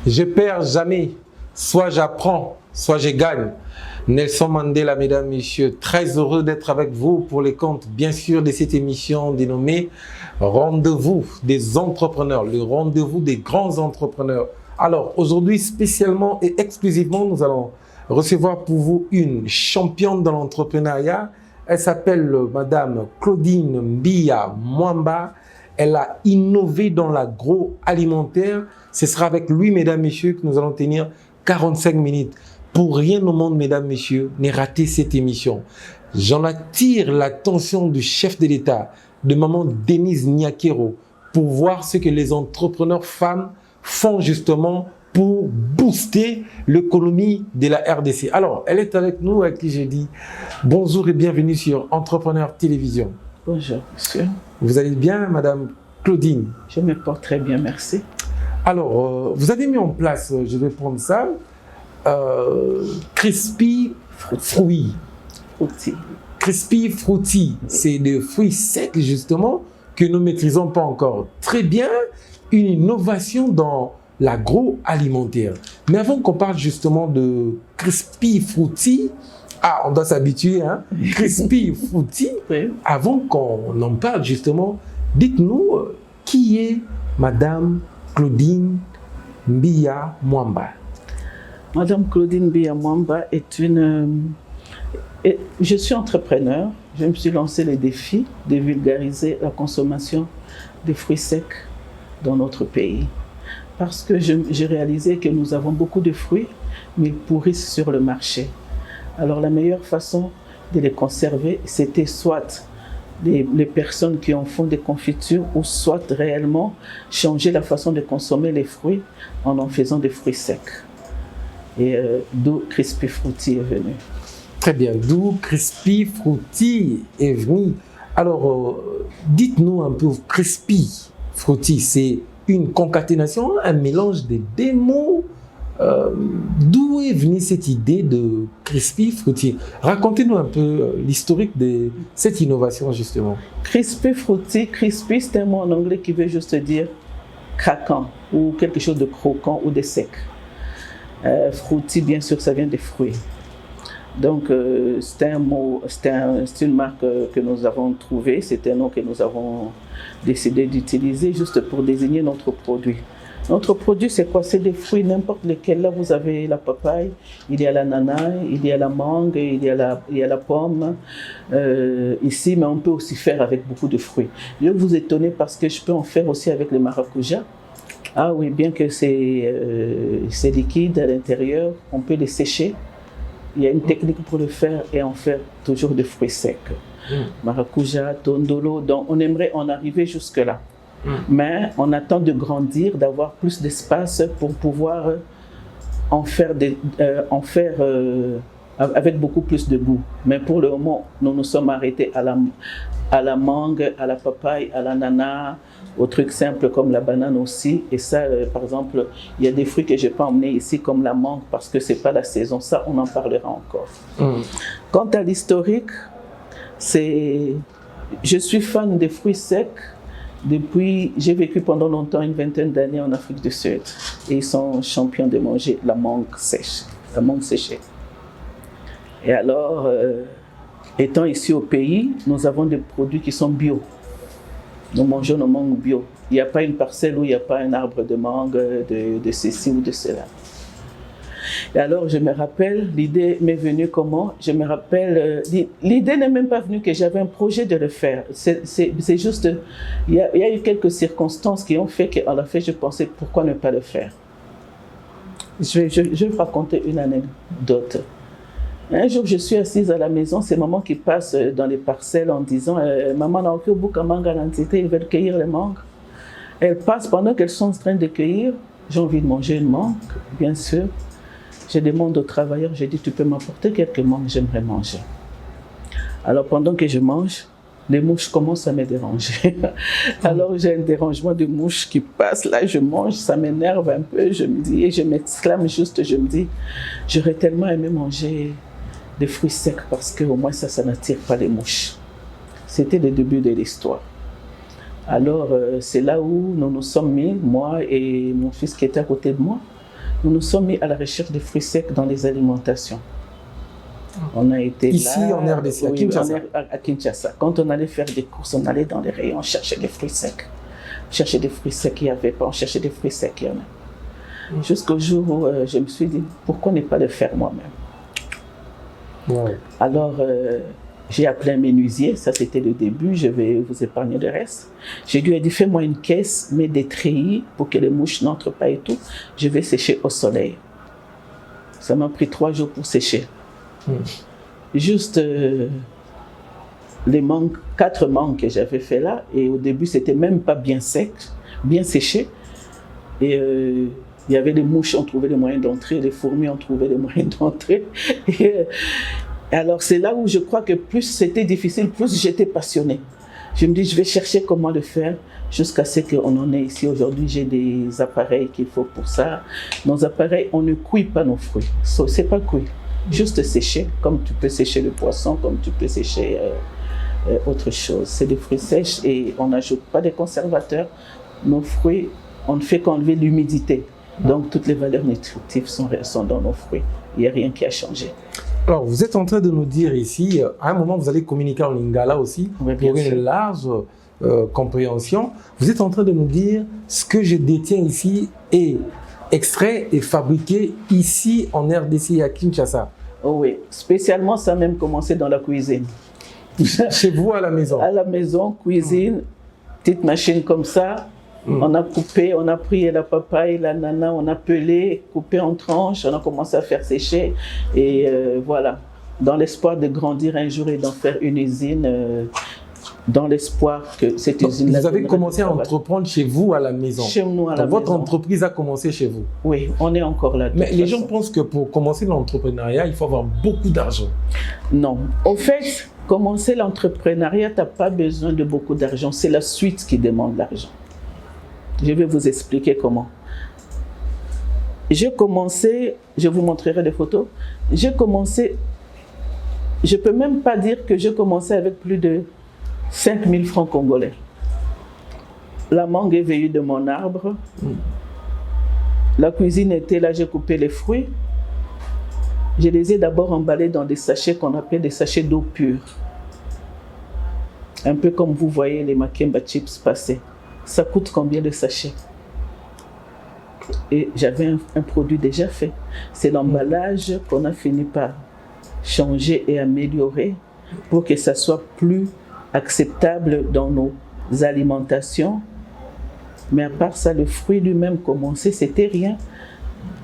Je perds jamais. Soit j'apprends, soit je gagne. Nelson Mandela, mesdames, messieurs, très heureux d'être avec vous pour les comptes, bien sûr, de cette émission dénommée Rendez-vous des entrepreneurs, le rendez-vous des grands entrepreneurs. Alors, aujourd'hui, spécialement et exclusivement, nous allons recevoir pour vous une championne de l'entrepreneuriat. Elle s'appelle Madame Claudine Mbia Mwamba. Elle a innové dans l'agroalimentaire. Ce sera avec lui, mesdames, messieurs, que nous allons tenir 45 minutes. Pour rien au monde, mesdames, messieurs, ne ratez cette émission. J'en attire l'attention du chef de l'État, de maman Denise Nyakero, pour voir ce que les entrepreneurs femmes font justement pour booster l'économie de la RDC. Alors, elle est avec nous, à qui je dis bonjour et bienvenue sur Entrepreneur Télévision. Bonjour, monsieur. Vous allez bien, Madame Claudine? Je me porte très bien, merci. Alors, vous avez mis en place, je vais prendre ça, Crispy Fruity. Crispy Fruity, c'est des fruits secs justement que nous ne maîtrisons pas encore très bien, une innovation dans l'agroalimentaire. Mais avant qu'on parle justement de Crispy Fruity, on doit s'habituer, hein, Crispy Fruity, Oui. Avant qu'on en parle justement, dites-nous qui est Madame Claudine Mbia Mwamba. Madame Claudine Mbia Mwamba est une... je suis entrepreneur. Je me suis lancé le défi de vulgariser la consommation des fruits secs dans notre pays. Parce que j'ai réalisé que nous avons beaucoup de fruits, mais ils pourrissent sur le marché. Alors la meilleure façon de les conserver, c'était soit les personnes qui en font des confitures ou soit réellement changer la façon de consommer les fruits en faisant des fruits secs. Et d'où Crispy Fruity est venu. Très bien, d'où Crispy Fruity est venu. Alors, dites-nous un peu, Crispy Fruity, c'est une concaténation, un mélange de deux mots. D'où est venue cette idée de Crispy Fruity? Racontez-nous un peu l'historique de cette innovation, justement. Crispy Fruity, crispy, c'est un mot en anglais qui veut juste dire craquant ou quelque chose de croquant ou de sec. Fruity, bien sûr, ça vient des fruits. Donc, c'est un mot, c'est une marque que nous avons trouvée, c'est un nom que nous avons décidé d'utiliser juste pour désigner notre produit. Notre produit, c'est quoi? C'est des fruits, n'importe lesquels. Là, vous avez la papaye, il y a l'ananas, il y a la mangue, il y a la pomme ici, mais on peut aussi faire avec beaucoup de fruits. Je vais vous étonner parce que je peux en faire aussi avec le maracuja. Ah oui, bien que c'est liquide à l'intérieur, on peut les sécher. Il y a une technique pour le faire et en faire toujours des fruits secs. Maracuja, tondolo, donc on aimerait en arriver jusque-là. Mais on attend de grandir, d'avoir plus d'espace pour pouvoir en faire avec beaucoup plus de goût. Mais pour le moment, nous nous sommes arrêtés à la mangue, à la papaye, à l'ananas, aux trucs simples comme la banane aussi. Et ça, par exemple, il y a des fruits que je n'ai pas emmenés ici comme la mangue parce que ce n'est pas la saison. Ça, on en parlera encore. Quant à l'historique, je suis fan des fruits secs. J'ai vécu pendant longtemps, une vingtaine d'années en Afrique du Sud. Et ils sont champions de manger la mangue sèche, la mangue séchée. Et alors, étant ici au pays, nous avons des produits qui sont bio. Nous mangeons nos mangues bio. Il n'y a pas une parcelle où il n'y a pas un arbre de mangue, de ceci ou de cela. Et alors, je me rappelle, l'idée m'est venue comment? Je me rappelle, l'idée n'est même pas venue que j'avais un projet de le faire. C'est juste, il y a eu quelques circonstances qui ont fait qu'à la fin, je pensais pourquoi ne pas le faire. Je vais vous raconter une anecdote. Un jour, je suis assise à la maison, c'est maman qui passe dans les parcelles en disant maman n'a aucun bouc à mangue à l'entité, ils veulent cueillir les mangues. Elle passe pendant qu'elles sont en train de cueillir. J'ai envie de manger une mangue, bien sûr. Je demande aux travailleurs, je dis tu peux m'apporter quelques mangues, j'aimerais manger. Alors pendant que je mange, les mouches commencent à me déranger. Alors j'ai un dérangement de mouches qui passe, là je mange, ça m'énerve un peu, je me dis, et je m'exclame juste, je me dis, j'aurais tellement aimé manger des fruits secs parce qu'au moins ça n'attire pas les mouches. C'était le début de l'histoire. Alors c'est là où nous nous sommes mis, moi et mon fils qui était à côté de moi. nous nous sommes mis à la recherche des fruits secs dans les alimentations. On a été ici là, en RDC, à Kinshasa. À Kinshasa. Quand on allait faire des courses, on allait dans les rayons, on cherchait des fruits secs. On cherchait des fruits secs, il n'y avait pas. On cherchait des fruits secs, il y en a. Jusqu'au jour où je me suis dit, pourquoi ne pas le faire moi-même? Wow. Alors, j'ai appelé un menuisier, ça c'était le début, je vais vous épargner le reste. J'ai lui dit, fais-moi une caisse, mets des treillis pour que les mouches n'entrent pas et tout. Je vais sécher au soleil. Ça m'a pris 3 jours pour sécher. Juste les mangues, 4 mangues que j'avais fait là, et au début c'était même pas bien sec, bien séché. Et il y avait les mouches, on trouvait les moyens d'entrer, les fourmis, on trouvait les moyens d'entrer. Et alors c'est là où je crois que plus c'était difficile, plus j'étais passionnée. Je me dis, je vais chercher comment le faire jusqu'à ce qu'on en ait ici. Aujourd'hui, j'ai des appareils qu'il faut pour ça. Nos appareils, on ne cuit pas nos fruits. C'est pas cuit. Juste sécher, comme tu peux sécher le poisson, comme tu peux sécher autre chose. C'est des fruits sèches et on n'ajoute pas de conservateurs. Nos fruits, on ne fait qu'enlever l'humidité. Donc toutes les valeurs nutritives sont dans nos fruits. Il n'y a rien qui a changé. Alors, vous êtes en train de nous dire ici, à un moment, vous allez communiquer en lingala aussi, Oui, pour sûr. une large compréhension. Vous êtes en train de nous dire ce que je détiens ici est extrait et fabriqué ici en RDC à Kinshasa. Oh oui, spécialement ça a même commencé dans la cuisine. Chez vous à la maison. À la maison, cuisine, petite machine comme ça. On a coupé, on a pris la papaye, l'ananas, on a pelé, coupé en tranches, on a commencé à faire sécher. Et voilà, dans l'espoir de grandir un jour et d'en faire une usine, dans l'espoir que cette usine-là... Vous avez commencé à entreprendre chez vous à la maison. Chez nous à la maison. Votre entreprise a commencé chez vous. Oui, on est encore là. Mais les gens pensent que pour commencer l'entrepreneuriat, il faut avoir beaucoup d'argent. Non. Au fait, commencer l'entrepreneuriat, tu n'as pas besoin de beaucoup d'argent. C'est la suite qui demande l'argent. Je vais vous expliquer comment. J'ai commencé, je vous montrerai des photos, j'ai commencé, je ne peux même pas dire que j'ai commencé avec plus de 5 000 francs congolais. La mangue est venue de mon arbre. La cuisine était là, j'ai coupé les fruits. Je les ai d'abord emballés dans des sachets qu'on appelle des sachets d'eau pure. Un peu comme vous voyez les Makemba chips passer. Ça coûte combien de sachets? Et j'avais un produit déjà fait. C'est l'emballage qu'on a fini par changer et améliorer pour que ça soit plus acceptable dans nos alimentations. Mais à part ça, le fruit lui-même commencé, c'était rien.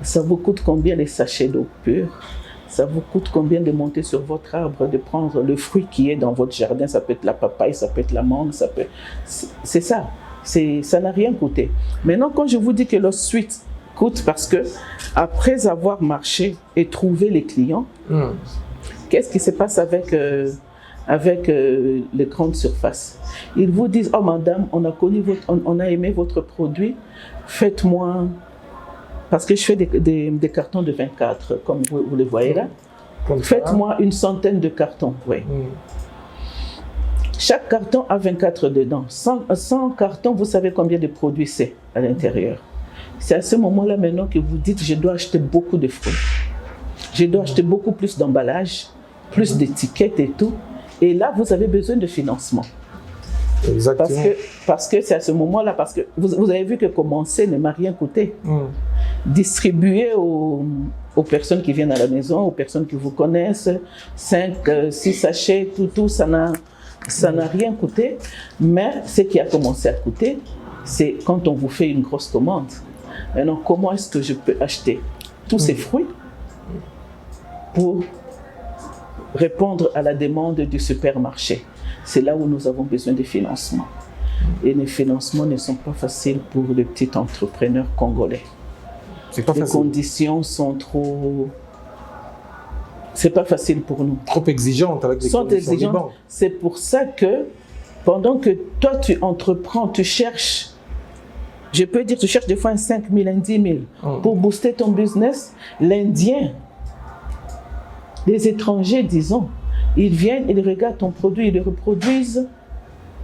Ça vous coûte combien les sachets d'eau pure? Ça vous coûte combien de monter sur votre arbre, de prendre le fruit qui est dans votre jardin? Ça peut être la papaye, ça peut être la mangue, ça peut... C'est ça. Ça n'a rien coûté. Maintenant, quand je vous dis que la suite coûte, parce que après avoir marché et trouvé les clients, qu'est-ce qui se passe avec les grandes surfaces? Ils vous disent, oh madame, on a aimé votre produit, faites-moi, parce que je fais des cartons de 24, comme vous les voyez là, faites-moi une centaine de cartons. Oui. Chaque carton a 24 dedans. 100 cartons, vous savez combien de produits c'est à l'intérieur. C'est à ce moment-là maintenant que vous dites, je dois acheter beaucoup de fruits. Je dois acheter beaucoup plus d'emballage, plus d'étiquettes et tout. Et là, vous avez besoin de financement. Exactement. Parce que c'est à ce moment-là, parce que vous avez vu que commencer ne m'a rien coûté. Distribuer aux personnes qui viennent à la maison, aux personnes qui vous connaissent, 5, 6 sachets, tout, ça n'a rien coûté. Mais ce qui a commencé à coûter, c'est quand on vous fait une grosse commande. Maintenant, comment est-ce que je peux acheter tous ces fruits pour répondre à la demande du supermarché? C'est là où nous avons besoin de financement. Et les financements ne sont pas faciles pour les petits entrepreneurs congolais. C'est pas facile. Les conditions sont trop... C'est pas facile pour nous. Trop exigeantes avec les conditions des banques. C'est pour ça que pendant que toi tu entreprends, tu cherches, je peux dire, tu cherches des fois un 5 000, un 10 000 pour booster ton business. L'Indien, les étrangers, disons, ils viennent, ils regardent ton produit, ils le reproduisent.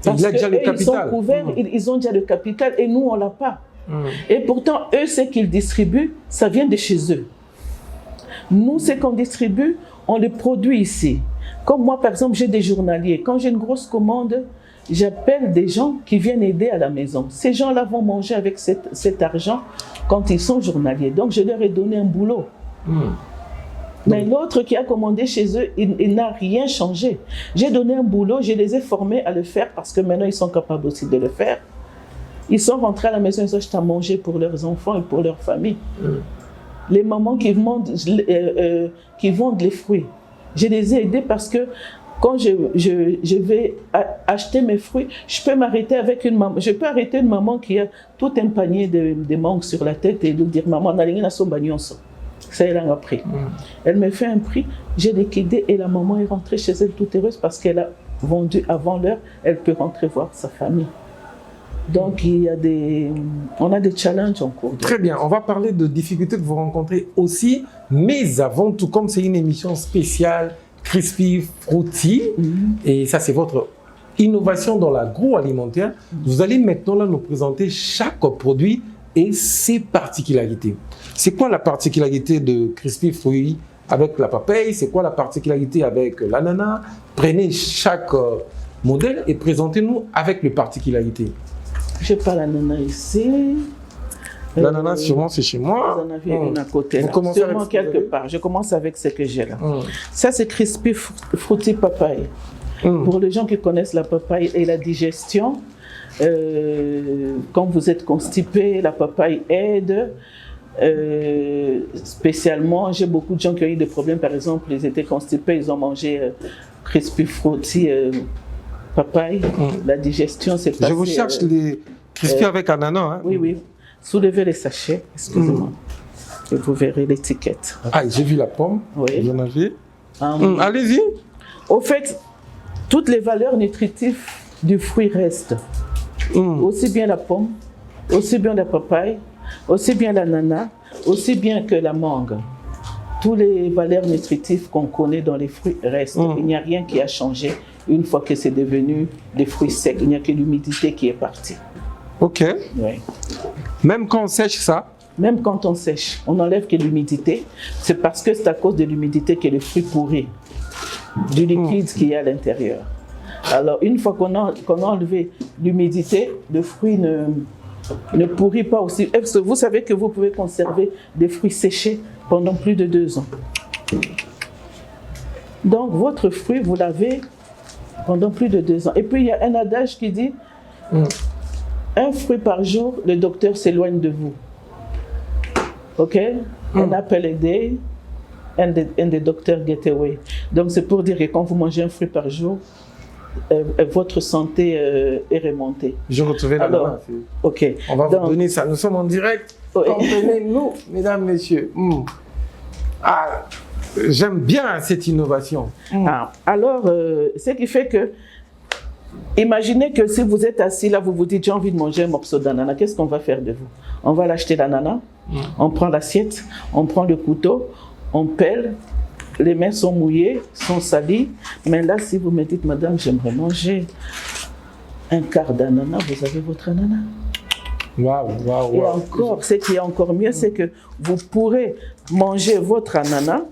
Parce il a déjà le ils sont capital. couverts, ils ont déjà le capital et nous, on ne l'a pas. Et pourtant, eux, ce qu'ils distribuent, ça vient de chez eux. Nous, ce qu'on distribue, on le produit ici. Comme moi, par exemple, j'ai des journaliers. Quand j'ai une grosse commande, j'appelle des gens qui viennent aider à la maison. Ces gens-là vont manger avec cet argent quand ils sont journaliers. Donc, je leur ai donné un boulot. Mais l'autre qui a commandé chez eux, il n'a rien changé. J'ai donné un boulot, je les ai formés à le faire parce que maintenant, ils sont capables aussi de le faire. Ils sont rentrés à la maison, ils ont acheté à manger pour leurs enfants et pour leur famille. Les mamans qui vendent les fruits, je les ai aidés parce que quand je vais acheter mes fruits, je peux m'arrêter avec une maman. Je peux arrêter une maman qui a tout un panier de mangues sur la tête et lui dire, maman, ça, elle a pris. Elle me fait un prix, j'ai liquidé et la maman est rentrée chez elle toute heureuse parce qu'elle a vendu avant l'heure, elle peut rentrer voir sa famille. Donc, on a des challenges en cours. Très bien, on va parler de difficultés que vous rencontrez aussi, mais avant tout, comme c'est une émission spéciale, Crispy Fruity, et ça c'est votre innovation dans l'agroalimentaire, vous allez maintenant là nous présenter chaque produit et ses particularités. C'est quoi la particularité de Crispy Fruity avec la papaye? C'est quoi la particularité avec l'ananas? Prenez chaque modèle et présentez-nous avec les particularités. Je n'ai pas l'ananas ici. L'ananas, sûrement, c'est chez moi. Vous en avez une à côté. Là. Sûrement quelque part. Je commence avec ce que j'ai là. Ça, c'est Crispy Fruity Papaye. Pour les gens qui connaissent la papaye et la digestion, quand vous êtes constipé, la papaye aide. Spécialement, j'ai beaucoup de gens qui ont eu des problèmes. Par exemple, ils étaient constipés, ils ont mangé Crispy Fruity papaye. La digestion, c'est passé. Je recherche les crispy avec ananas. Hein. Oui, oui. Soulevez les sachets, excusez-moi. Et vous verrez l'étiquette. Ah, j'ai vu la pomme. Oui. Vous en avez. Allez-y. Au fait, toutes les valeurs nutritives du fruit restent. Aussi bien la pomme, aussi bien la papaye, aussi bien l'ananas, aussi bien que la mangue. Toutes les valeurs nutritives qu'on connaît dans les fruits restent. Il n'y a rien qui a changé une fois que c'est devenu des fruits secs. Il n'y a que l'humidité qui est partie. Ok. Oui. Même quand on sèche ça? Même quand on sèche, on enlève que l'humidité. C'est parce que c'est à cause de l'humidité que le fruit pourrit, du liquide qu'il y a à l'intérieur. Alors, une fois qu'on a enlevé l'humidité, le fruit ne pourrit pas aussi. Vous savez que vous pouvez conserver des fruits séchés pendant plus de 2 ans. Donc, votre fruit, vous l'avez pendant plus de 2 ans. Et puis, il y a un adage qui dit un fruit par jour, le docteur s'éloigne de vous. OK? An apple a day and the doctor get away. Donc, c'est pour dire que quand vous mangez un fruit par jour, votre santé est remontée. Je retrouvais l'ananas. OK. On va vous donner ça. Nous sommes en direct. Oui. Comprenez-nous, mesdames, messieurs. Ah, j'aime bien cette innovation. Alors, ce qui fait que, imaginez que si vous êtes assis là, vous vous dites j'ai envie de manger un morceau d'ananas, qu'est-ce qu'on va faire de vous? On va l'acheter l'ananas, on prend l'assiette, on prend le couteau, on pèle, les mains sont mouillées, sont salies, mais là si vous me dites madame j'aimerais manger un quart d'ananas, vous avez votre ananas. Waouh. Et encore, ce qui est encore mieux, c'est que vous pourrez manger votre ananas.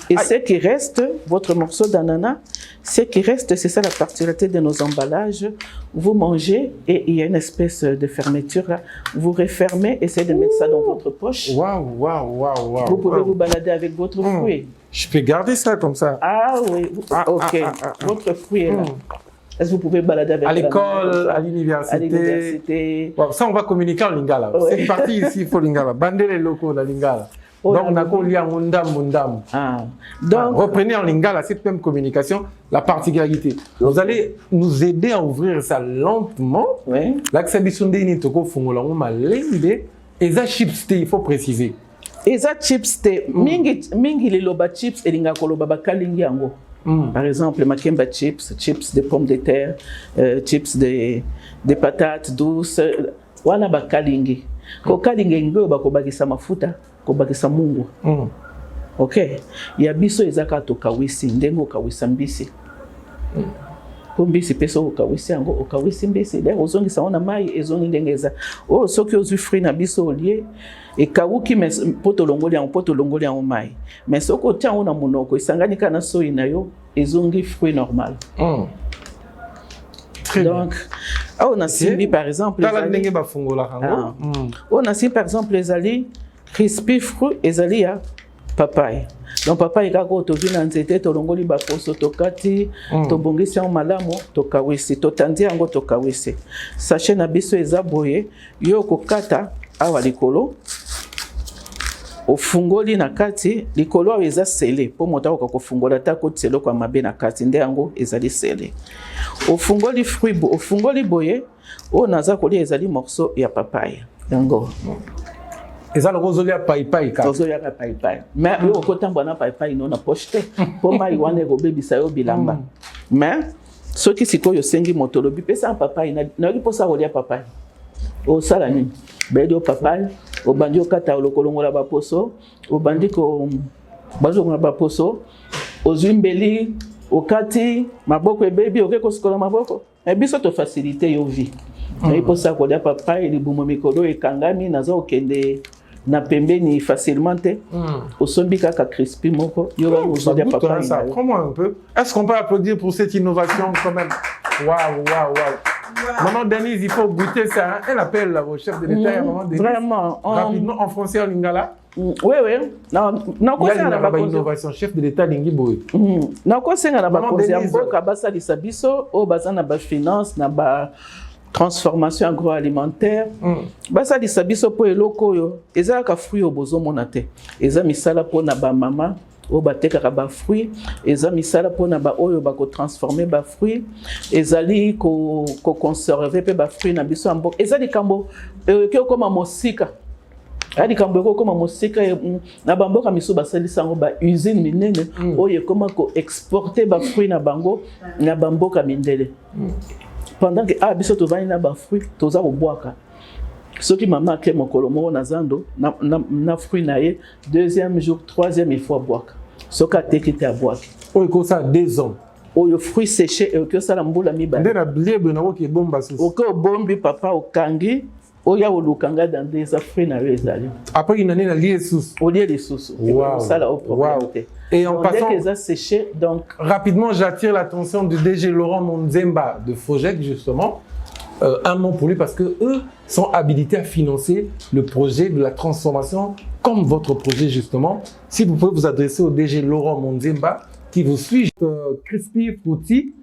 Et ce qui reste, votre morceau d'ananas, ce qui reste, c'est ça la particularité de nos emballages. Vous mangez et il y a une espèce de fermeture là. Vous refermez, essayez de mettre ça dans votre poche. Waouh. Vous pouvez vous balader avec votre fruit. Je peux garder ça comme ça. Ah oui, ok. Votre fruit est là. Est-ce que vous pouvez balader avec à l'école, à l'université. Wow, ça, on va communiquer en lingala. C'est parti ici, il faut lingala. Bandez les locaux dans lingala. Donc, on a collé en mundam. Donc, reprenez en lingala cette même communication, la particularité. Vous allez nous aider à ouvrir ça lentement. Oui. L'accès toko fungola ma lembe. Et ça chips, il faut préciser. Et ça chips, mingi les loba chips et linga koloba bakalingi yango. Par exemple, Makemba chips de pommes de terre, chips de patates douces, wana bakalingi. Ko kalingi ngo bakobakisa mafuta, kobakisa mungu. OK. Ya biso ezaka to kawisi ndengo kawisa mbisi. Mbisi pesa okawisi yango okawisi mbisi d'ailleurs ozongisa ona mai ezongi ndengeza oh soki ozwi fruit na biso olie ekawuki mais poto longoli yango mai mais soko tia ona monoko esangani kana soyi na yo ezongi fruit normal. Très donc bien. On a simbi par exemple on a simbi par exemple les ali crispy fruit ezali ya papaye. Donc papa ikako tovina nzete tolongoli ba poso tokati tobongisi en malamu tokawisi totandi yango tokawisi sachet na biso eza boye yo kokata awa likolo ofungoli na kati likolo awa eza sele po moto akofungola ta ko tselo kwa mabe na kati nde yango ezali sele ofungoli fruit ofungoli boye o naza kolia ezali morceau ya papaye yango. Et ça, le rosoli à paipai. Rosoli à paipai. Mais yo kotambo na paipai non na pocheté. Pour moi iwane robe bisayo bilamba. Mais ce qui siko yo sengi motolobi pesa papai na ri posa rolia papai. O sala ni. Be do papai, o bandi o kata lokolongola ba poso, o bandi ko bazo ngona ba poso, o zwimbeli, o kati maboko e baby o keko sikola maboko. E biso to faciliter yo vie. Na ri posa rolia papai libumo mikolo e kangami nazo okende na pembeni facilement te osombi kaka crispy moko yo ba ozodia papa ça prends-moi un peu. Est-ce qu'on peut applaudir pour cette innovation quand même? Waouh. Maman Denise, il faut goûter ça, hein? Elle appelle là, au chef de l'État, maman Denise. Vraiment rapidement en français en lingala. Oui. Non quoi ça na ba innovation chef de l'État lingi boy. Non quoi ça na ba konzia mboka basa lisabiso o bazana ba finance na ba transformation agroalimentaire basa di sabiso po eloko yo eza ka fruit obozo monate eza misala po na ba mama o bateka ka ba fruit eza misala po na ba oyo ba ko transformer ba fruit ezali ko conserver pe ba fruit na biso ambo ezali kambo ke koma mosika ali kambo ko koma mosika na bamboka miso basali sango ba usine minene oyo koma ko exporter ba fruit na bango na bamboka mindele. Pendant que biso tovani na ba fruit toza koboaka soki mama ke mokolo mo na zando na fruit na ye deuxième jour troisième il faut boaka soka tekite aboaka oyo ko ça 2 ans oyo fruit séché et que ça la mbula mi ba ndena blebe na woki bomba sous oko bombi papa okangi oya olukanga dans des fruits na ezali après une année na lié sous au lieu les sous ça la au propriété. Et en passant, séché, donc rapidement, j'attire l'attention du DG Laurent Monzemba de Fojec, justement. Un mot pour lui parce que eux sont habilités à financer le projet de la transformation comme votre projet, justement. Si vous pouvez vous adresser au DG Laurent Monzemba qui vous suit, Crispy Fruity,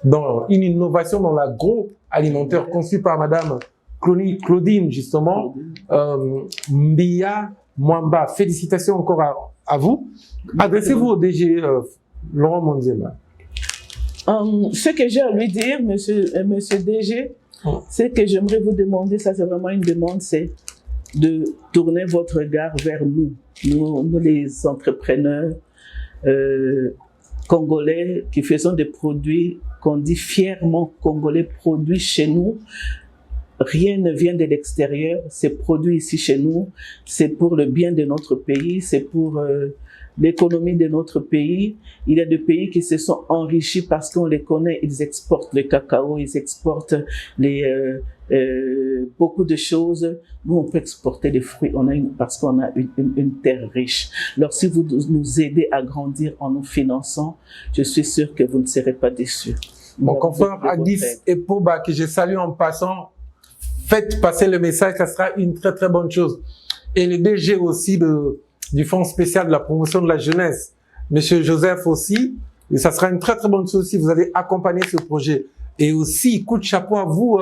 dans une innovation dans l'agroalimentaire conçue par Madame Claudine, justement, Mbia Mwamba. Félicitations encore à vous. Adressez-vous au DG Laurent Monzemba. Ce que j'ai à lui dire, monsieur DG, c'est que j'aimerais vous demander, ça c'est vraiment une demande, c'est de tourner votre regard vers nous les entrepreneurs congolais qui faisons des produits qu'on dit fièrement congolais, produits chez nous. Rien ne vient de l'extérieur, c'est produit ici chez nous, c'est pour le bien de notre pays, c'est pour l'économie de notre pays. Il y a des pays qui se sont enrichis parce qu'on les connaît, ils exportent le cacao, ils exportent beaucoup de choses. Nous, on peut exporter des fruits parce qu'on a une terre riche. Alors, si vous nous aidez à grandir en nous finançant, je suis sûr que vous ne serez pas déçus. Mon confrère Agis Epoba, que je salue en passant, faites passer le message, ça sera une très très bonne chose. Et le DG aussi du Fonds spécial de la promotion de la jeunesse, Monsieur Joseph aussi, et ça sera une très très bonne chose si vous allez accompagner ce projet. Et aussi, coup de chapeau à vous,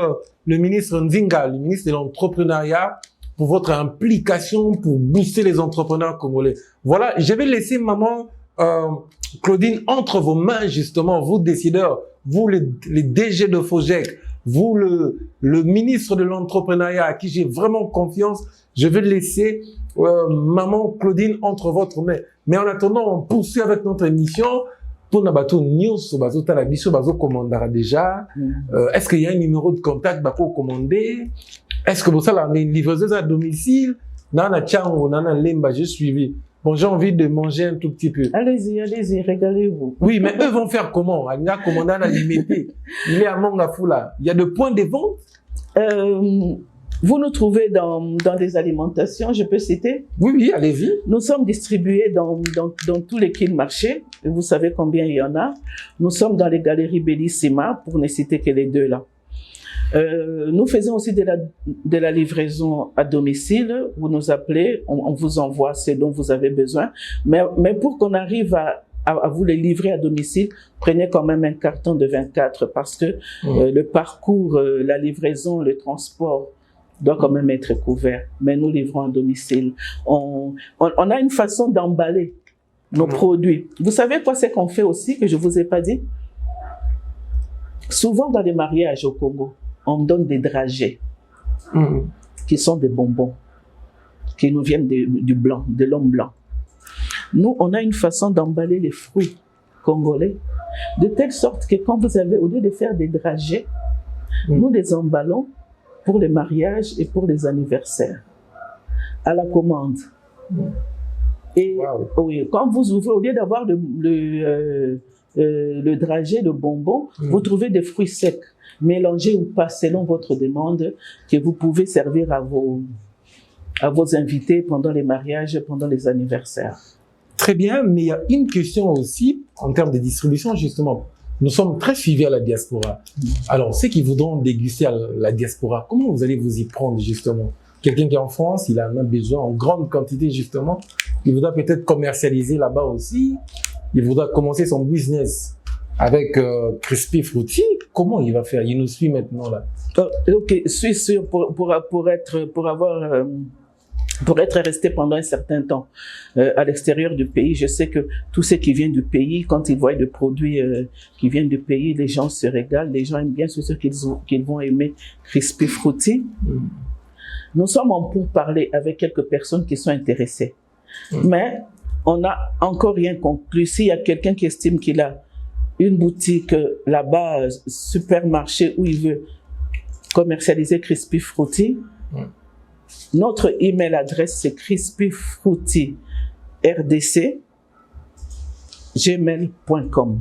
le ministre Nzinga, le ministre de l'entrepreneuriat, pour votre implication, pour booster les entrepreneurs congolais. Voilà, je vais laisser maman Claudine entre vos mains justement, vous décideurs, vous les DG de Fojec, vous le ministre de l'entrepreneuriat à qui j'ai vraiment confiance, je vais laisser maman Claudine entre votre main. Mais en attendant, on poursuit avec notre émission. Pour Nabato News, Bazo Talabiso, Bazo commandera déjà. Est-ce qu'il y a un numéro de contact pour commander? Est-ce que vous savez, on a une livreuse à domicile? Nana Tchango, Nana Lemba, j'ai suivi. Bon, j'ai envie de manger un tout petit peu. Allez-y, allez-y, régalez-vous. Oui, mais eux vont faire comment? Anga commandant à limiter. Il est à Mongafula. Il y a de points de vente? Vous nous trouvez dans des alimentations, je peux citer. Oui, oui, allez-y. Nous sommes distribués dans tous les quais marchés. Vous savez combien il y en a. Nous sommes dans les galeries Bellissima, pour ne citer que les deux là. Nous faisons aussi de la livraison à domicile. Vous nous appelez, on vous envoie ce dont vous avez besoin. Mais pour qu'on arrive à vous les livrer à domicile, prenez quand même un carton de 24 parce que le parcours, la livraison, le transport doit quand même être couvert. Mais nous livrons à domicile. On a une façon d'emballer nos produits. Vous savez quoi c'est qu'on fait aussi, que je ne vous ai pas dit? Souvent dans les mariages au Congo, on donne des dragées qui sont des bonbons, qui nous viennent du blanc, de l'homme blanc. Nous, on a une façon d'emballer les fruits congolais, de telle sorte que quand vous avez, au lieu de faire des dragées, nous les emballons pour les mariages et pour les anniversaires, à la commande. Et oui, quand vous ouvrez, au lieu d'avoir le dragé, le bonbon, vous trouvez des fruits secs, mélangés ou pas selon votre demande, que vous pouvez servir à vos invités pendant les mariages, pendant les anniversaires. Très bien, mais il y a une question aussi en termes de distribution, justement. Nous sommes très suivis à la diaspora. Alors, ceux qui voudront déguster à la diaspora, comment vous allez vous y prendre, justement? Quelqu'un qui est en France, il en a besoin en grande quantité, justement. Il voudra peut-être commercialiser là-bas aussi. Il voudra commencer son business avec Crispy Fruity. Comment il va faire? Il nous suit maintenant, là. Ok, je suis sûr, pour être resté pendant un certain temps à l'extérieur du pays, je sais que tous ceux qui viennent du pays, quand ils voient des produits qui viennent du pays, les gens se régalent, les gens aiment bien, c'est sûr qu'ils vont aimer Crispy Fruity. Nous sommes en pourparlers avec quelques personnes qui sont intéressées. Mais on n'a encore rien conclu. S'il y a quelqu'un qui estime qu'il a une boutique là-bas, supermarché, où il veut commercialiser Crispy Fruity, notre email adresse c'est crispyfruity@gmail.com.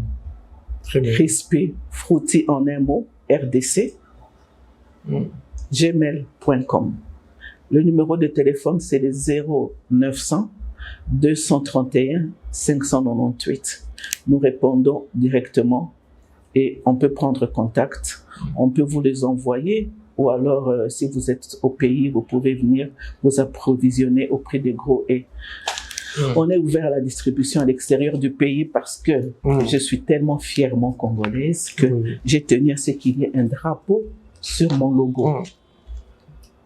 Crispy Fruity en un mot, RDC, gmail.com. Le numéro de téléphone c'est le 0900 231 598. Nous répondons directement et on peut prendre contact. On peut vous les envoyer. Ou alors, si vous êtes au pays, vous pouvez venir vous approvisionner au prix des gros haies. On est ouvert à la distribution à l'extérieur du pays parce que je suis tellement fièrement congolaise que j'ai tenu à ce qu'il y ait un drapeau sur mon logo.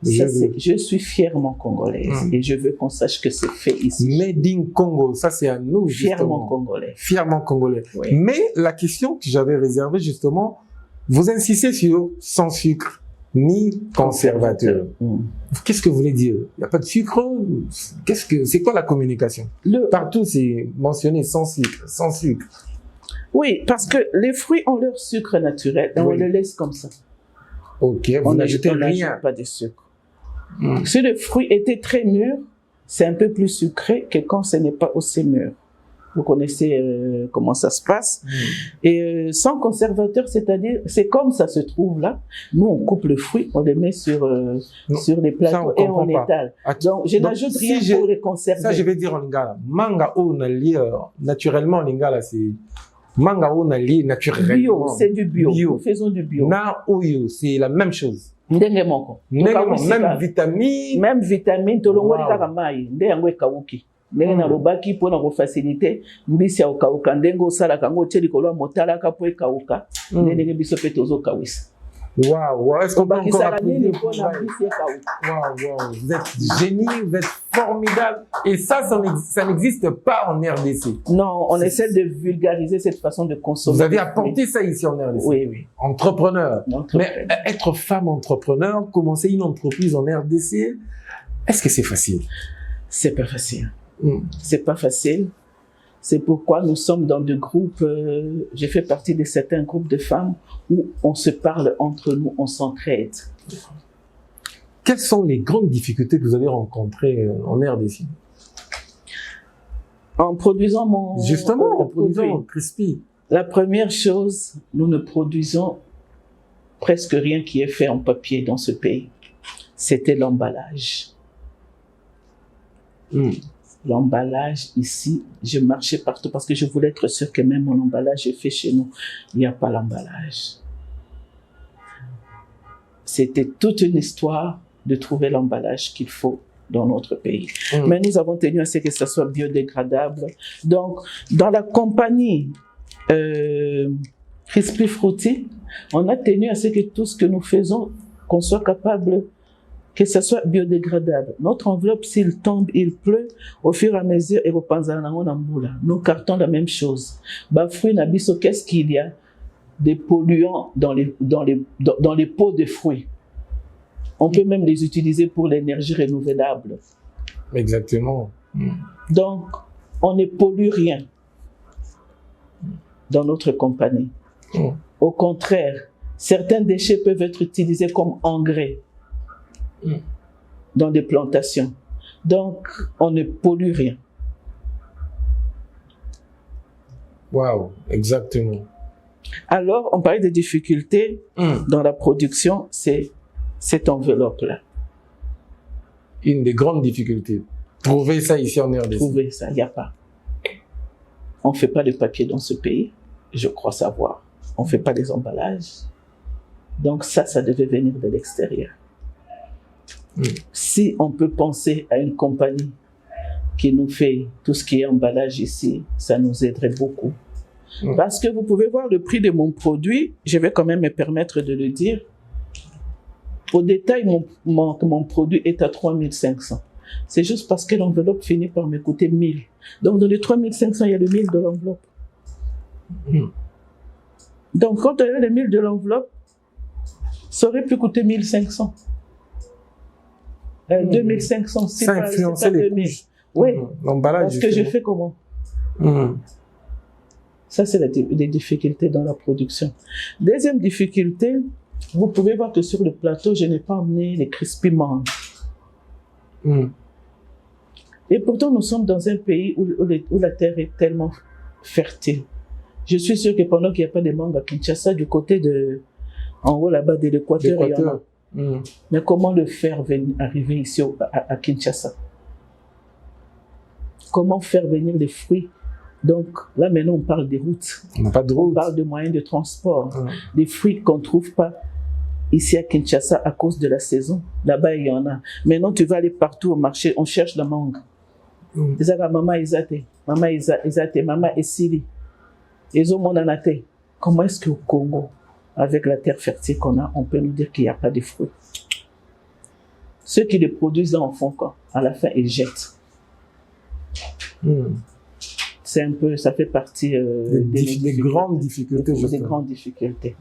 Je suis fièrement congolaise et je veux qu'on sache que c'est fait ici. Made in Congo, ça c'est à nous. Fièrement congolais. Fièrement congolais. Oui. Mais la question que j'avais réservée justement, vous insistez sur sans sucre ni conservateur. Qu'est-ce que vous voulez dire? Il n'y a pas de sucre? C'est quoi la communication? Partout, c'est mentionné sans sucre, sans sucre. Oui, parce que les fruits ont leur sucre naturel et on le laisse comme ça. Ok, vous n'ajoutez rien. Pas de sucre. Si le fruit était très mûr, c'est un peu plus sucré que quand ce n'est pas aussi mûr. Vous connaissez comment ça se passe. Et sans conservateur, c'est-à-dire, c'est comme ça se trouve là. Nous, on coupe le fruit, on le met sur les plateaux et on étale. Donc, je n'ajoute rien pour les conserver. Ça, je vais dire en lingala. Manga ou nali, naturellement, en lingala, c'est manga ou nali, naturellement. Bio, c'est du bio. Nous faisons du bio. Na ou c'est la même chose. Même vitamine. Même vitamine, tolongoli kaka mai, nde yango ekawuki. Ndenge nalobaki mpona kofacilite mbisi ya kokawuka ndenge osalaka yango otie likolo ya motalaka mpo ekawuka ndenge biso mpe tozokawisa. Waouh, est-ce qu'on peut encore applaudir pour Waouh, vous êtes génie, vous êtes formidable. Et ça n'existe pas en RDC. Non, on essaie de vulgariser cette façon de consommer. Vous avez apporté ça ici en RDC. Oui. Entrepreneur. Mais être femme entrepreneur, commencer une entreprise en RDC, est-ce que c'est facile? C'est pas facile. C'est pas facile. C'est pourquoi nous sommes dans des groupes, j'ai fait partie de certains groupes de femmes où on se parle entre nous, on s'entraide. Quelles sont les grandes difficultés que vous avez rencontrées en RDC? En produisant mon... Justement, en produit. produisant Crispy. La première chose, nous ne produisons presque rien qui est fait en papier dans ce pays. C'était l'emballage. L'emballage ici, je marchais partout parce que je voulais être sûr que même mon emballage est fait chez nous. Il n'y a pas l'emballage. C'était toute une histoire de trouver l'emballage qu'il faut dans notre pays. Mais nous avons tenu à ce que ça soit biodégradable. Donc, dans la compagnie Crispy Fruity, on a tenu à ce que tout ce que nous faisons, qu'on soit capable que ça soit biodégradable. Notre enveloppe, s'il tombe, il pleut, au fur et à mesure, et nos cartons, la même chose. Fruits Nabiso, qu'est-ce qu'il y a? Des polluants dans les pots de fruits. On peut même les utiliser pour l'énergie renouvelable. Exactement. Donc, on ne pollue rien dans notre compagnie. Au contraire, certains déchets peuvent être utilisés comme engrais dans des plantations. Donc, on ne pollue rien. Waouh, exactement. Alors, on parlait des difficultés dans la production, c'est cette enveloppe-là. Une des grandes difficultés. Trouver ça ici en RDC. Trouver ça, il n'y a pas. On ne fait pas de papier dans ce pays, je crois savoir. On ne fait pas des emballages. Donc ça devait venir de l'extérieur. Si on peut penser à une compagnie qui nous fait tout ce qui est emballage ici, ça nous aiderait beaucoup. Parce que vous pouvez voir le prix de mon produit, je vais quand même me permettre de le dire. Au détail, mon produit est à 3500. C'est juste parce que l'enveloppe finit par me coûter 1000. Donc dans les 3500, il y a le 1000 de l'enveloppe. Donc quand il y a le 1000 de l'enveloppe, ça aurait pu coûter 1500. 2500, c'est pas 2000. Oui, parce que je fais comment? Ça, c'est les difficultés dans la production. Deuxième difficulté, vous pouvez voir que sur le plateau, je n'ai pas emmené les crispy mangues. Et pourtant, nous sommes dans un pays où la terre est tellement fertile. Je suis sûr que pendant qu'il n'y a pas de mangues à Kinshasa, du côté en haut là-bas de l'Équateur, il y en a. Mais comment le faire arriver ici à Kinshasa? Comment faire venir les fruits? Donc là maintenant on parle des routes. On n'a pas de route. On parle de moyens de transport. Des fruits qu'on ne trouve pas ici à Kinshasa à cause de la saison. Là-bas il y en a. Maintenant tu vas aller partout au marché, on cherche la mangue. Maman Isate, Maman Isate, Maman Essili. Comment est-ce qu'au Congo, avec la terre fertile qu'on a, on peut nous dire qu'il n'y a pas de fruits? Ceux qui les produisent là en font quoi? À la fin, ils jettent. C'est un peu, ça fait partie des grandes difficultés. Des grandes difficultés.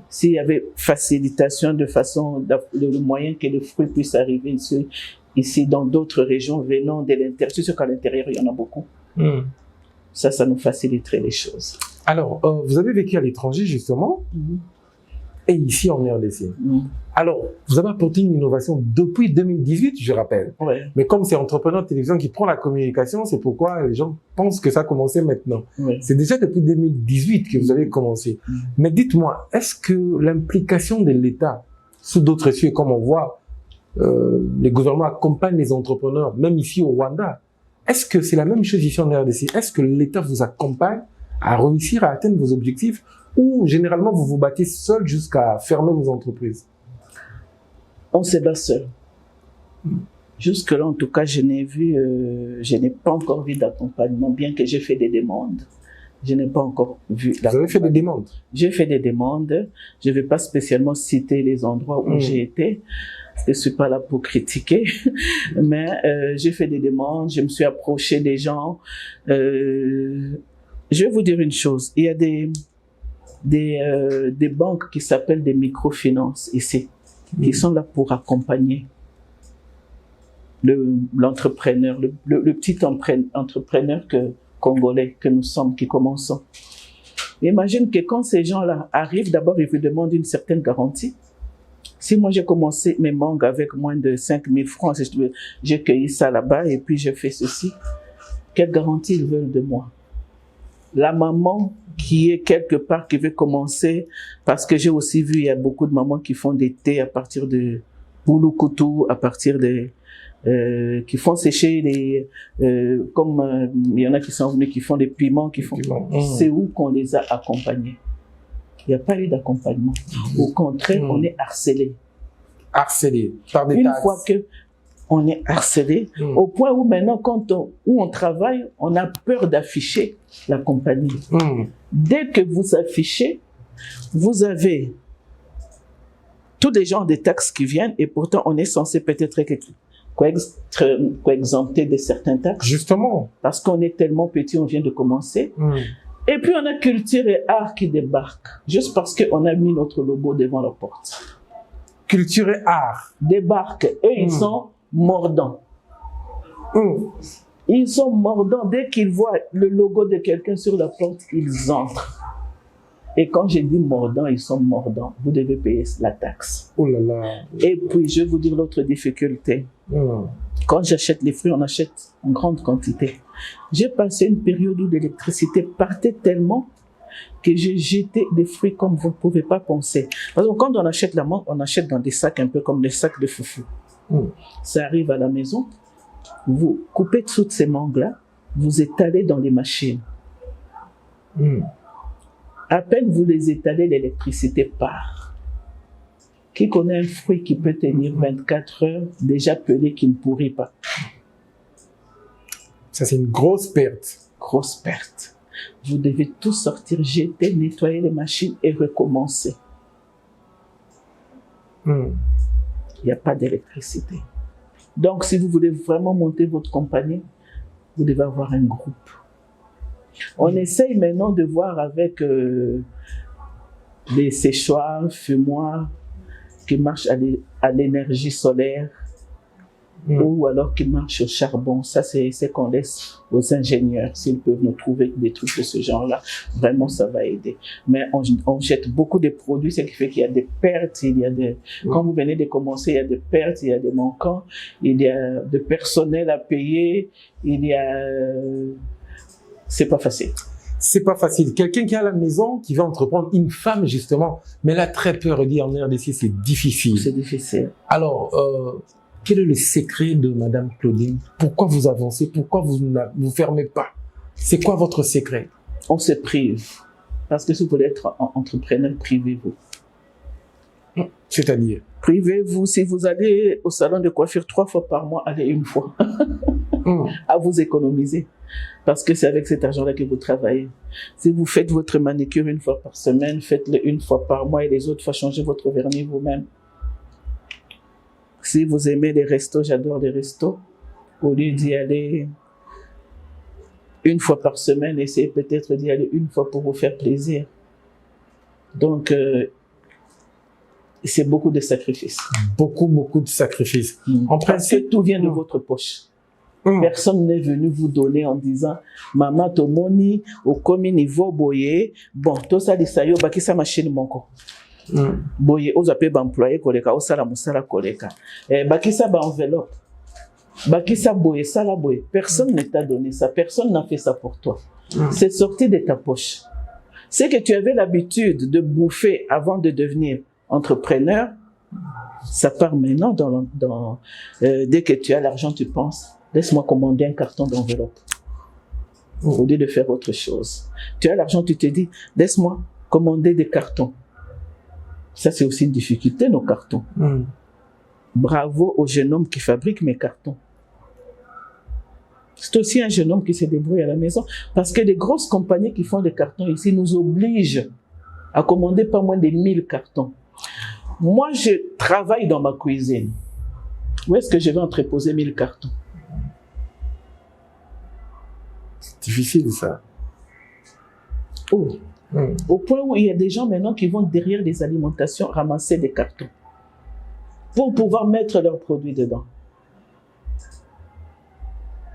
S'il y avait facilitation de façon, le moyen que les fruits puissent arriver ici dans d'autres régions venant de l'intérieur, c'est sûr qu'à l'intérieur il y en a beaucoup. Ça nous faciliterait les choses. Alors, vous avez vécu à l'étranger justement, et ici en RDC. Alors, vous avez apporté une innovation depuis 2018, je rappelle. Ouais. Mais comme c'est Entrepreneur Télévision qui prend la communication, c'est pourquoi les gens pensent que ça a commencé maintenant. Ouais. C'est déjà depuis 2018 que vous avez commencé. Mais dites-moi, est-ce que l'implication de l'État, sous d'autres cieux, comme on voit, les gouvernements accompagnent les entrepreneurs, même ici au Rwanda, est-ce que c'est la même chose ici en RDC? Est-ce que l'État vous accompagne à réussir à atteindre vos objectifs, ou généralement vous vous battez seul jusqu'à fermer vos entreprises? On se bat seul. Jusque-là, en tout cas, je n'ai pas encore vu d'accompagnement, bien que j'ai fait des demandes. Je n'ai pas encore vu. Vous avez fait des demandes? J'ai fait des demandes. Je ne vais pas spécialement citer les endroits où j'ai été. Je ne suis pas là pour critiquer, mais j'ai fait des demandes. Je me suis approché des gens. Je vais vous dire une chose. Il y a des banques qui s'appellent des microfinances ici, qui sont là pour accompagner l'entrepreneur, le petit entrepreneur congolais que nous sommes, qui commençons. Imagine que quand ces gens-là arrivent, d'abord ils vous demandent une certaine garantie. Si moi j'ai commencé mes mangues avec moins de 5 000 francs, j'ai cueilli ça là-bas et puis j'ai fait ceci, quelle garantie ils veulent de moi? La maman qui est quelque part, qui veut commencer, parce que j'ai aussi vu, il y a beaucoup de mamans qui font des thés à partir de boulou-koutou, à partir de... qui font sécher les... comme il y en a qui sont venus, qui font des piments, qui font... C'est où qu'on les a accompagnés? Il n'y a pas eu d'accompagnement. Au contraire, on est harcelé. Harcelé par des Une taxes. fois que on est harcelé, au point où maintenant, où on travaille, on a peur d'afficher la compagnie. Dès que vous affichez, vous avez tous les genres de taxes qui viennent et pourtant on est censé peut-être exempter de certaines taxes. Justement. Parce qu'on est tellement petit, on vient de commencer. Et puis on a culture et art qui débarquent, juste parce qu'on a mis notre logo devant la porte. Culture et art. Débarquent. Eux, ils sont mordants. Ils sont mordants. Dès qu'ils voient le logo de quelqu'un sur la porte, ils entrent. Et quand je dis mordants, ils sont mordants. Vous devez payer la taxe. Oh là là. Et puis, je vais vous dire l'autre difficulté. Quand j'achète les fruits, on achète en grande quantité. J'ai passé une période où l'électricité partait tellement que j'ai jeté des fruits comme vous ne pouvez pas penser. Parce que quand on achète la mangue, on achète dans des sacs un peu comme des sacs de foufou. Ça arrive à la maison, vous coupez toutes ces mangues-là, vous étalez dans les machines. À peine vous les étalez, l'électricité part. Qui connaît un fruit qui peut tenir 24 heures, déjà pelé, qui ne pourrit pas? Ça, c'est une grosse perte. Grosse perte. Vous devez tout sortir, jeter, nettoyer les machines et recommencer. Il n'y a pas d'électricité. Donc, si vous voulez vraiment monter votre compagnie, vous devez avoir un groupe. On essaye maintenant de voir avec les séchoirs, fumoirs, qui marchent à l'énergie solaire, ou alors qui marchent au charbon. Ça, c'est qu'on laisse aux ingénieurs, s'ils peuvent nous trouver des trucs de ce genre-là. Vraiment, ça va aider. Mais on jette beaucoup de produits, ce qui fait qu'il y a des pertes. Quand vous venez de commencer, il y a des pertes, il y a des manquants, il y a de personnel à payer, c'est pas facile. C'est pas facile. Quelqu'un qui est à la maison, qui va entreprendre, une femme justement, mais elle a très peur de dire en RDC, c'est difficile. C'est difficile. Alors, quel est le secret de Madame Claudine? Pourquoi vous avancez? Pourquoi vous ne vous fermez pas? C'est quoi votre secret? On se prive. Parce que si vous voulez être entrepreneur, privez-vous. C'est-à-dire? Privez-vous. Si vous allez au salon de coiffure 3 fois par mois, allez une fois. À vous économiser. Parce que c'est avec cet argent-là que vous travaillez. Si vous faites votre manicure une fois par semaine, faites-le une fois par mois et les autres fois, changez votre vernis vous-même. Si vous aimez les restos, j'adore les restos. Au lieu d'y aller une fois par semaine, essayez peut-être d'y aller une fois pour vous faire plaisir. Donc, c'est beaucoup de sacrifices. Beaucoup de sacrifices. En principe, tout vient de votre poche. Personne n'est venu vous donner en disant maman tomoni au commis niveau boye bon tout ça les sayo baki sa machine monko boye aux appels employé koleka au sala musala koleka baki sa ba enveloppe baki sa boye sala boye personne ne t'a donné ça, personne n'a fait ça pour toi. C'est sorti de ta poche. C'est que tu avais l'habitude de bouffer avant de devenir entrepreneur, ça part maintenant dès que tu as l'argent, tu penses laisse-moi commander un carton d'enveloppe. Au lieu de faire autre chose. Tu as l'argent, tu te dis, laisse-moi commander des cartons. Ça, c'est aussi une difficulté, nos cartons. Bravo au jeune homme qui fabrique mes cartons. C'est aussi un jeune homme qui se débrouille à la maison. Parce que les grosses compagnies qui font des cartons ici nous obligent à commander pas moins de 1000 cartons. Moi, je travaille dans ma cuisine. Où est-ce que je vais entreposer 1000 cartons? Difficile, ça. Au point où il y a des gens maintenant qui vont derrière les alimentations ramasser des cartons pour pouvoir mettre leurs produits dedans.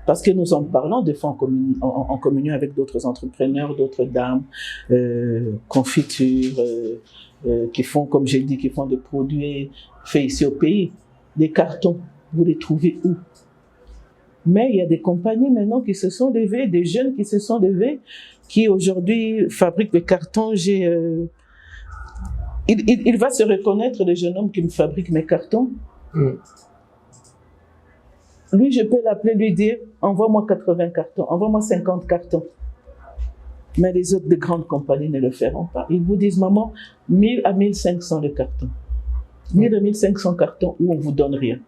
Parce que nous en parlons des fois en communion avec d'autres entrepreneurs, d'autres dames, confitures, qui font, comme j'ai dit, qui font des produits faits ici au pays. Des cartons, vous les trouvez où? Mais il y a des compagnies maintenant qui se sont levées, des jeunes qui se sont levés, qui aujourd'hui fabriquent des cartons. Il va se reconnaître, le jeune homme qui me fabrique mes cartons. Lui, je peux l'appeler, lui dire, envoie-moi 80 cartons, envoie-moi 50 cartons. Mais les autres de grandes compagnies ne le feront pas. Ils vous disent, maman, 1000 à 1500 de cartons. 1000 à 1500 cartons où on ne vous donne rien.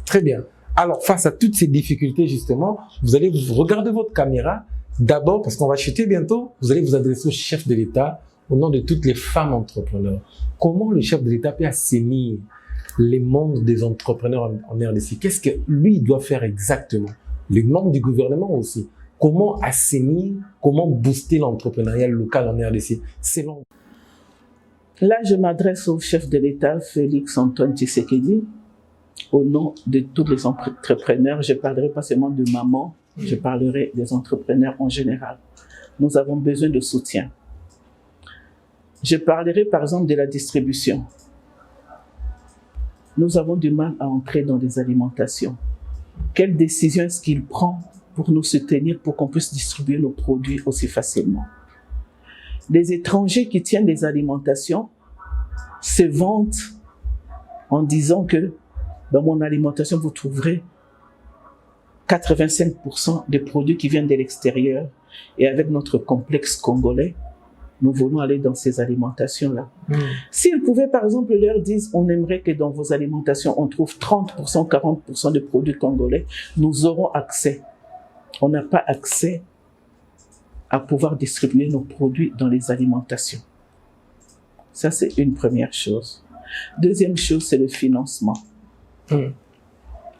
Très bien. Alors, face à toutes ces difficultés, justement, vous allez regarder votre caméra. D'abord, parce qu'on va chuter bientôt, vous allez vous adresser au chef de l'État au nom de toutes les femmes entrepreneurs. Comment le chef de l'État peut assainir les mondes des entrepreneurs en RDC? Qu'est-ce que lui doit faire exactement? Les membres du gouvernement aussi. Comment assainir, comment booster l'entrepreneuriat local en RDC? Selon... Là, je m'adresse au chef de l'État, Félix Antoine Tshisekedi, au nom de tous les entrepreneurs. Je ne parlerai pas seulement de maman, je parlerai des entrepreneurs en général. Nous avons besoin de soutien. Je parlerai par exemple de la distribution. Nous avons du mal à entrer dans les alimentations. Quelle décision est-ce qu'il prend pour nous soutenir, pour qu'on puisse distribuer nos produits aussi facilement? Les étrangers qui tiennent les alimentations se vantent en disant que dans mon alimentation, vous trouverez 85% des produits qui viennent de l'extérieur. Et avec notre complexe congolais, nous voulons aller dans ces alimentations-là. S'ils pouvaient, par exemple, leur dire, on aimerait que dans vos alimentations, on trouve 30%, 40% de produits congolais, nous aurons accès. On n'a pas accès à pouvoir distribuer nos produits dans les alimentations. Ça, c'est une première chose. Deuxième chose, c'est le financement.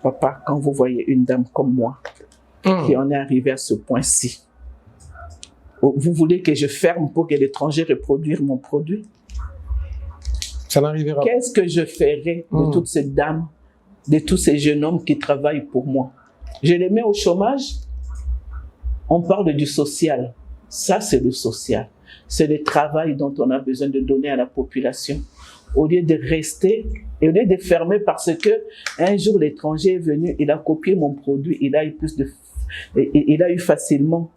Papa, quand vous voyez une dame comme moi, qui en est arrivée à ce point-ci, vous voulez que je ferme pour que l'étranger reproduise mon produit? Ça n'arrivera pas. Qu'est-ce que je ferai de toutes ces dames, de tous ces jeunes hommes qui travaillent pour moi? Je les mets au chômage? On parle du social. Ça, c'est le social. C'est le travail dont on a besoin de donner à la population. Au lieu de rester, et au lieu de fermer parce que un jour l'étranger est venu, il a copié mon produit, il a eu facilement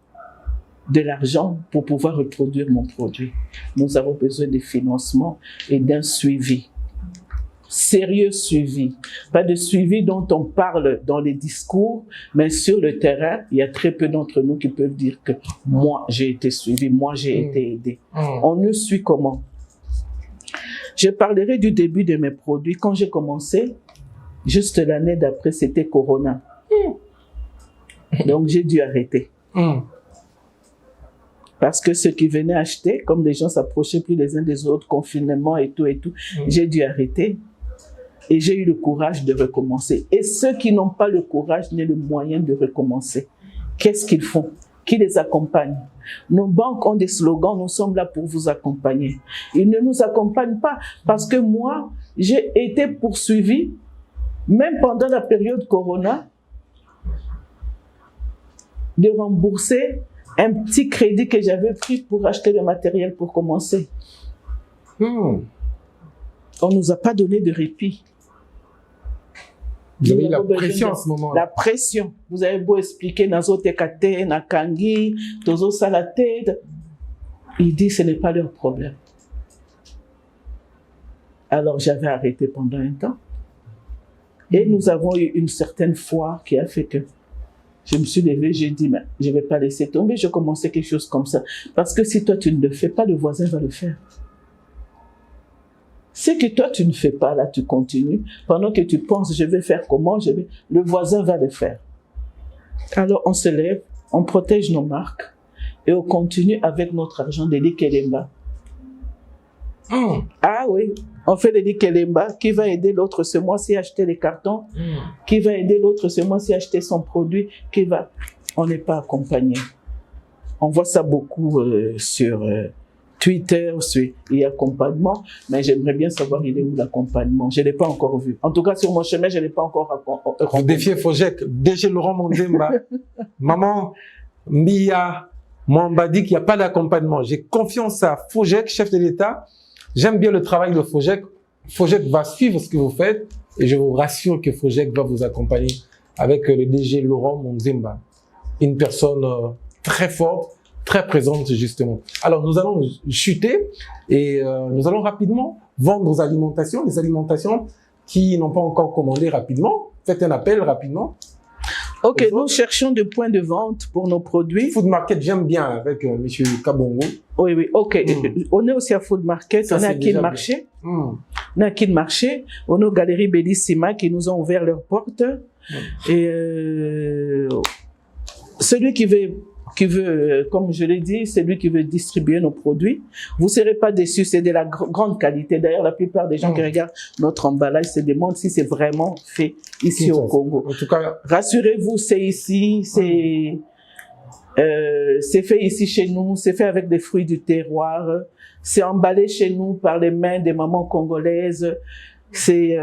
de l'argent pour pouvoir reproduire mon produit. Nous avons besoin de financement et d'un suivi. Sérieux suivi. Pas de suivi dont on parle dans les discours, mais sur le terrain, il y a très peu d'entre nous qui peuvent dire que moi, j'ai été suivi, moi, j'ai été aidé. On nous suit comment? Je parlerai du début de mes produits. Quand j'ai commencé, juste l'année d'après, c'était Corona. Donc, j'ai dû arrêter. Parce que ceux qui venaient acheter, comme les gens s'approchaient plus les uns des autres, confinement et tout, j'ai dû arrêter. Et j'ai eu le courage de recommencer. Et ceux qui n'ont pas le courage ni le moyen de recommencer, qu'est-ce qu'ils font? Qui les accompagne? Nos banques ont des slogans, nous sommes là pour vous accompagner. Ils ne nous accompagnent pas parce que moi, j'ai été poursuivi, même pendant la période Corona, de rembourser un petit crédit que j'avais pris pour acheter le matériel pour commencer. On ne nous a pas donné de répit. Vous avez eu la pression en ce moment. La pression. Vous avez beau expliquer, nazo tekate, nakangi, tozo salate. Il dit ce n'est pas leur problème. Alors j'avais arrêté pendant un temps. Et nous avons eu une certaine foi qui a fait que je me suis levée, j'ai dit, mais je ne vais pas laisser tomber, je commençais quelque chose comme ça. Parce que si toi tu ne le fais pas, le voisin va le faire. Ce que toi tu ne fais pas, là tu continues, pendant que tu penses, je vais faire comment, le voisin va le faire. Alors on se lève, on protège nos marques et on continue avec notre argent de l'Ikelemba. Ah oui, on fait le l'Ikelemba, qui va aider l'autre ce mois-ci à acheter les cartons, qui va aider l'autre ce mois-ci à acheter son produit, on n'est pas accompagné. On voit ça beaucoup sur Twitter, il y a accompagnement, mais j'aimerais bien savoir il est où l'accompagnement. Je ne l'ai pas encore vu. En tout cas, sur mon chemin, je ne l'ai pas encore Vous défiez Fojek, DG Laurent Mondemba, Maman Mbia, Mwamba dit qu'il n'y a pas d'accompagnement. J'ai confiance à Fojek, chef de l'État. J'aime bien le travail de Fojek. Fojek va suivre ce que vous faites et je vous rassure que Fojek va vous accompagner avec le DG Laurent Monzemba, une personne très forte, très présente justement. Alors nous allons chuter et nous allons rapidement vendre les alimentations qui n'ont pas encore commandé rapidement. Faites un appel rapidement. Ok, nous cherchons des points de vente pour nos produits. Food Market, j'aime bien avec Monsieur Kabongo. Oui, oui, ok. On est aussi à Food Market, on est à Kin Marché. On est à Kin Marché, on est aux Galeries Bellissima qui nous ont ouvert leurs portes. Et celui qui veut, comme je l'ai dit, c'est lui qui veut distribuer nos produits. Vous ne serez pas déçus, c'est de la grande qualité. D'ailleurs, la plupart des gens qui regardent notre emballage se demandent si c'est vraiment fait ici au Congo. En tout cas, rassurez-vous, c'est ici, c'est fait ici chez nous, c'est fait avec des fruits du terroir, c'est emballé chez nous par les mains des mamans congolaises, c'est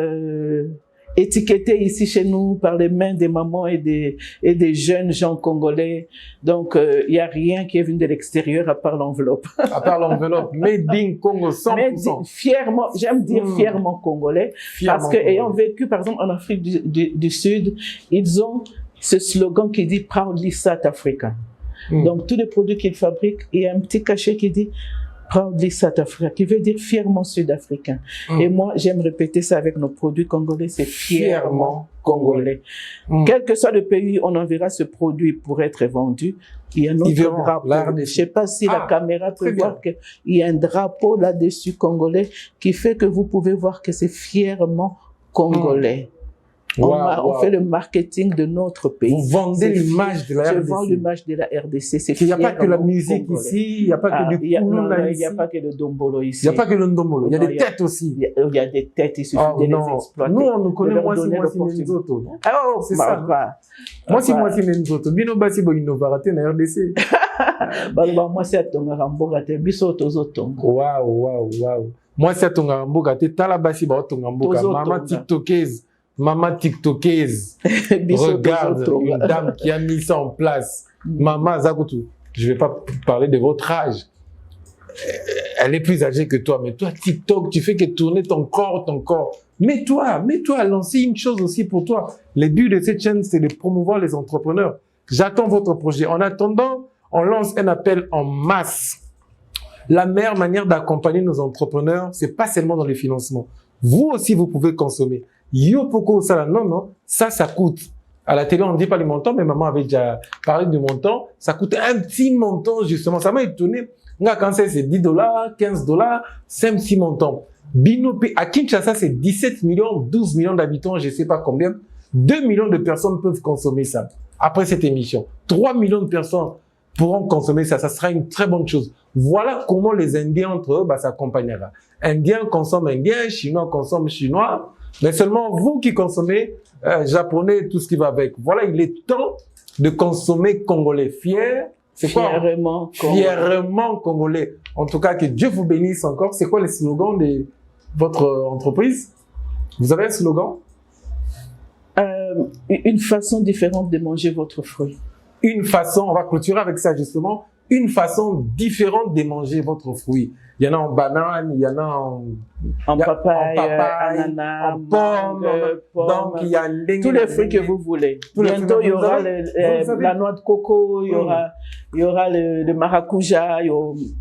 étiqueté ici chez nous par les mains des mamans et des jeunes gens congolais. Donc, il n'y a rien qui est venu de l'extérieur à part l'enveloppe. À part l'enveloppe, made in Congo 100%. Fièrement, j'aime dire fièrement congolais, parce que ayant vécu, par exemple, en Afrique du Sud, ils ont ce slogan qui dit « Proudly South African ». Donc, tous les produits qu'ils fabriquent, il y a un petit cachet qui dit Proudly South Africa, qui veut dire fièrement sud-africain. Et moi, j'aime répéter ça avec nos produits congolais, c'est fièrement congolais. Quel que soit le pays où on enverra ce produit pour être vendu, il y a notre drapeau. Je ne sais pas si la caméra peut voir qu'il y a un drapeau là-dessus congolais qui fait que vous pouvez voir que c'est fièrement congolais. On fait le marketing de notre pays. Vous vendez l'image de la RDC. Je vends l'image de la RDC. Il n'y a pas que la musique ici, il n'y a pas que du Koulouna ici. Il n'y a pas que le Dombolo ici. Il n'y a pas que le Ndombolo, il y a des têtes aussi. Il y a des têtes, il suffit de les exploiter. Nous, on nous connaît moi si Nenzoto. Oh, c'est ça. Moi si Nenzoto. Bino basi bo innovarate na RDC. Moi c'est à Tongaramboga te biso tozotonga. Waouh. Moi c'est à Tongaramboga te tala basi ba Tongaramboga. Maman TikTokaise, regarde une dame qui a mis ça en place. Maman Zakutu, je ne vais pas parler de votre âge. Elle est plus âgée que toi, mais toi, TikTok, tu fais que tourner ton corps. Mets-toi à lancer une chose aussi pour toi. Le but de cette chaîne, c'est de promouvoir les entrepreneurs. J'attends votre projet. En attendant, on lance un appel en masse. La meilleure manière d'accompagner nos entrepreneurs, c'est pas seulement dans les financements. Vous aussi, vous pouvez consommer. Yo poko ça non, ça coûte. À la télé, on ne dit pas les montants, mais maman avait déjà parlé du montant. Ça coûte un petit montant, justement. Ça m'a étonné. Quand c'est $10, $15, 5-6 montants. Binopi, à Kinshasa, c'est 17 millions, 12 millions d'habitants, je ne sais pas combien. 2 millions de personnes peuvent consommer ça. Après cette émission, 3 millions de personnes pourront consommer ça. Ça sera une très bonne chose. Voilà comment les Indiens entre eux s'accompagnera. Indiens consomment Indiens, Chinois consomment Chinois. Mais seulement vous qui consommez japonais, tout ce qui va avec. Voilà, il est temps de consommer congolais. Fièrement congolais. En tout cas, que Dieu vous bénisse encore. C'est quoi le slogan de votre entreprise? Vous avez un slogan? Une façon différente de manger votre fruit. Une façon, on va clôturer avec ça justement, une façon différente de manger votre fruit. Il y en a en banane, il y en a en papaye, ananas, en pomme. Donc, il y a tous les fruits que vous voulez. Bientôt, il y aura la noix de coco, il y aura le maracuja.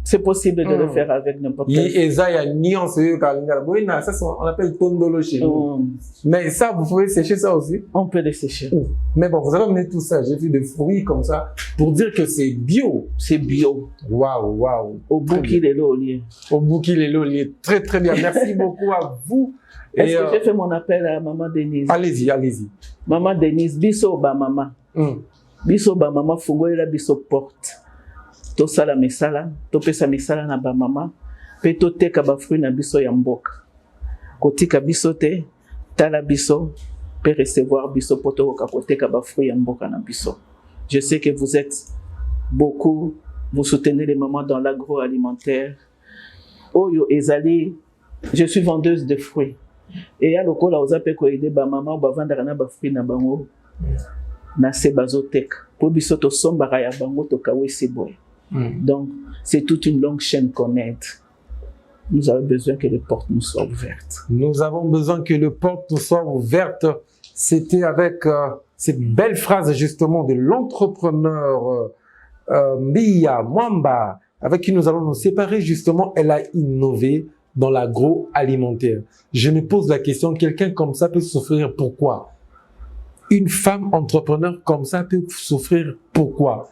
C'est possible de le faire avec n'importe quel. Et ça, il y a nuance. Ça, on appelle tondolo chez nous. Mais ça, vous pouvez sécher ça aussi? On peut les sécher. Mais bon, vous avez amené tout ça. J'ai vu des fruits comme ça pour dire que c'est bio. C'est bio. Waouh. Au Bouki les Loliers. Au Bouki les Loliers. Très, très bien. Merci beaucoup à vous. Est-ce que j'ai fait mon appel à Maman Denise? Allez-y. Maman Denise, biso ba maman. Biso ba maman fungolela biso porte. To sala misala, to pesa misala na ba maman. Pe to teka ba fruit na biso ya mboka. Kotika biso te, tala biso, pe recevoir biso poto ka koteka ba fruit ya mboka na biso. Je sais que vous êtes beaucoup, vous soutenez les mamans dans l'agroalimentaire. Oyo ezali, je suis vendeuse de fruits. Et ya lokola ozape ko aider ba maman ba vendara na ba fruits na bango na se bazotek. Po biso to sombara ya bango to kawesi boy. Donc c'est toute une longue chaîne qu'on aide. Nous avons besoin que les portes nous soient ouvertes. Nous avons besoin que les portes nous soient ouvertes. C'était avec cette belle phrase justement de l'entrepreneur Mbia Mwamba, avec qui nous allons nous séparer justement. Elle a innové dans l'agroalimentaire. Je me pose la question, quelqu'un comme ça peut souffrir pourquoi? Une femme entrepreneur comme ça peut souffrir pourquoi?